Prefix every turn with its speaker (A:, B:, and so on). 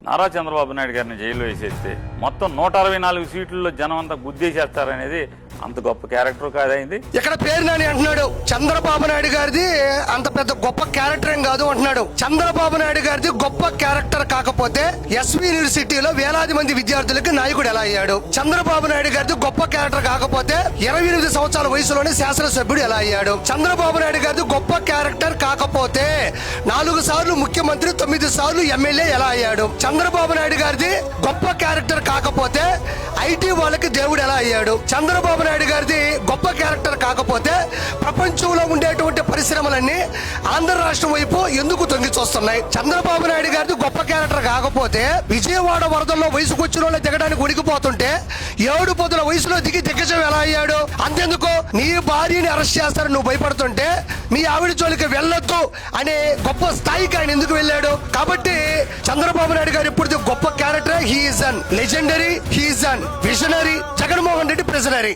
A: నారా చంద్రబాబు నాయుడు గారిని జైల్లో వేసేస్తే మొత్తం 164 సీట్లలో జనం అంతా గుద్దేసేస్తారనేది అంత గొప్ప క్యారెక్టర్ కాదైంది.
B: ఇక్కడ పేరు నాని అంటున్నాడు, చంద్రబాబు నాయుడు గారిది అంత పెద్ద గొప్ప క్యారెక్టర్ ఏం కాదు అంటున్నాడు. చంద్రబాబు నాయుడు గారిది గొప్ప క్యారెక్టర్ కాకపోతే ఎస్వి యూనివర్సిటీలో వేలాది మంది విద్యార్థులకి నాయకుడు ఎలా అయ్యాడు? చంద్రబాబు నాయుడు గారిది గొప్ప క్యారెక్టర్ కాకపోతే 28 సంవత్సరాల వయసులోనే శాసనసభ్యుడు ఎలా అయ్యాడు? చంద్రబాబు నాయుడు గారిది గొప్ప క్యారెక్టర్ కాకపోతే 4 సార్లు ముఖ్యమంత్రి 9 సార్లు ఎమ్మెల్యే ఎలా అయ్యాడు? చంద్రబాబు నాయుడు గారిది గొప్ప క్యారెక్టర్ కాకపోతే ఐటీ వాళ్ళకి దేవుడు ఎలా అయ్యాడు? చంద్రబాబు నాయుడు గారిది గొప్ప క్యారెక్టర్ కాకపోతే ప్రపంచంలో ఉండేటువంటి పరిశ్రమలన్నీ ఆంధ్ర రాష్ట్రం వైపు ఎందుకు తొంగి చూస్తున్నాయి? చంద్రబాబు నాయుడు గారిది గొప్ప క్యారెక్టర్ కాకపోతే విజయవాడ వరదల్లో వయసుకు వచ్చిన వాళ్ళు దిగడానికి ఉడికిపోతుంటే 7 పదుల వయసులో దిగి దిగ్గజం ఎలా అయ్యాడు? అంతెందుకు నీ భార్యని అరెస్ట్ చేస్తారని నువ్వు భయపడుతుంటే మీ ఆవిడ జోలికి వెళ్ళొద్దు అనే గొప్ప స్థాయికి ఆయన ఎందుకు వెళ్ళాడు? కాబట్టి చంద్రబాబు నాయుడు గారు ఇప్పుడు గొప్ప character. He is an legendary, he is an visionary. Jaganmohan Reddy ప్రిజనరీ.